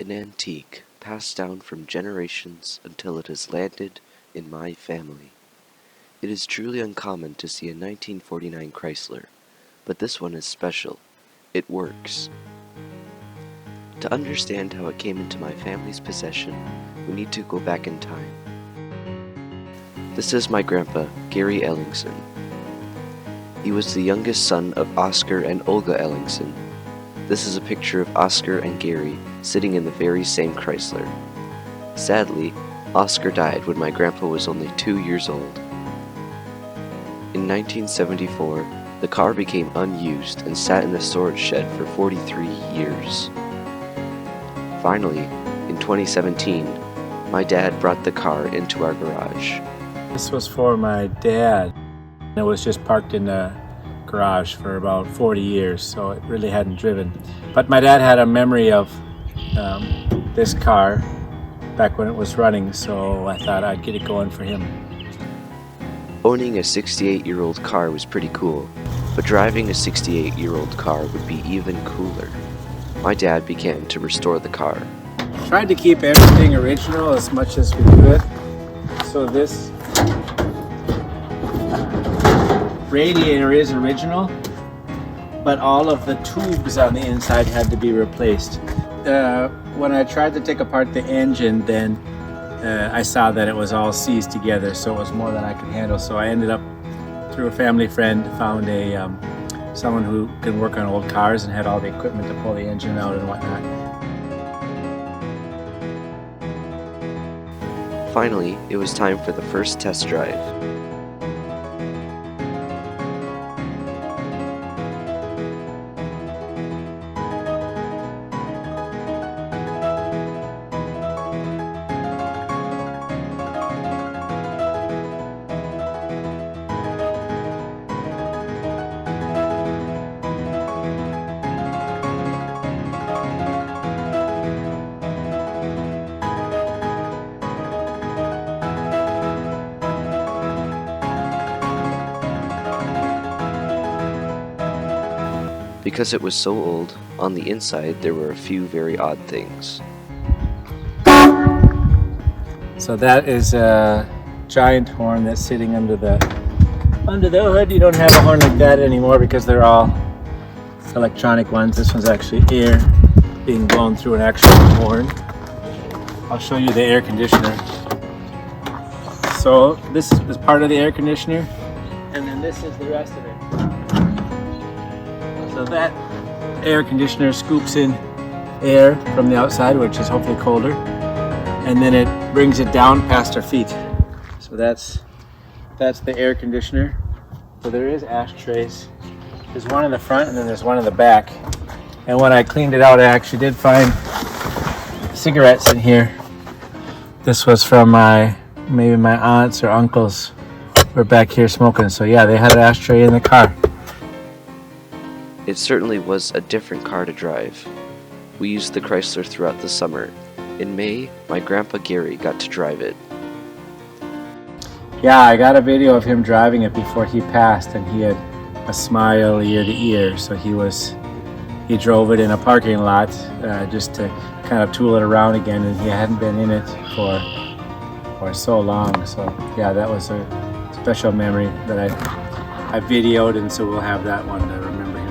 an antique passed down from generations until it has landed in my family. It is truly uncommon to see a 1949 Chrysler, but this one is special. It works. To understand how it came into my family's possession, we need to go back in time. This is my grandpa, Gary Ellingson. He was the youngest son of Oscar and Olga Ellingson. This is a picture of Oscar and Gary sitting in the very same Chrysler. Sadly, Oscar died when my grandpa was only 2 years old. In 1974, the car became unused and sat in the storage shed for 43 years. Finally, in 2017, my dad brought the car into our garage. This was for my dad. It was just parked in the garage for about 40 years, so it really hadn't driven. But my dad had a memory of this car back when it was running, so I thought I'd get it going for him. Owning a 68-year-old car was pretty cool, but driving a 68-year-old car would be even cooler. My dad began to restore the car. Tried to keep everything original as much as we could. So this radiator is original, but all of the tubes on the inside had to be replaced. When I tried to take apart the engine, then I saw that it was all seized together, so it was more than I could handle. So I ended up, through a family friend, found someone who can work on old cars and had all the equipment to pull the engine out and whatnot. Finally, it was time for the first test drive. Because it was so old, on the inside there were a few very odd things. So that is a giant horn that's sitting under the hood. You don't have a horn like that anymore because they're all electronic ones. This one's actually air being blown through an actual horn. I'll show you the air conditioner. So this is part of the air conditioner, and then this is the rest of it. So that air conditioner scoops in air from the outside, which is hopefully colder, and then it brings it down past our feet. So that's the air conditioner. So there is ashtrays. There's one in the front and then there's one in the back. And when I cleaned it out, I actually did find cigarettes in here. This was from maybe my aunts or uncles were back here smoking. So yeah, they had an ashtray in the car. It certainly was a different car to drive. We used the Chrysler throughout the summer. In May, my grandpa Gary got to drive it. Yeah, I got a video of him driving it before he passed, and he had a smile ear to ear. So he drove it in a parking lot just to kind of tool it around again, and he hadn't been in it for so long. So yeah, that was a special memory that I videoed, and so we'll have that one to remember him.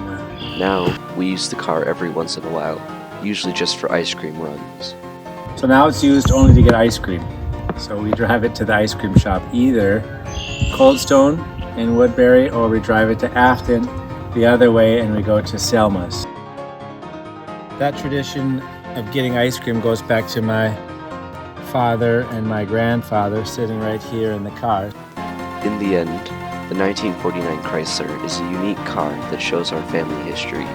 Now, we use the car every once in a while, usually just for ice cream runs. So now it's used only to get ice cream. So we drive it to the ice cream shop, either Cold Stone in Woodbury, or we drive it to Afton the other way and we go to Selma's. That tradition of getting ice cream goes back to my father and my grandfather sitting right here in the car. In the end, the 1949 Chrysler is a unique car that shows our family history.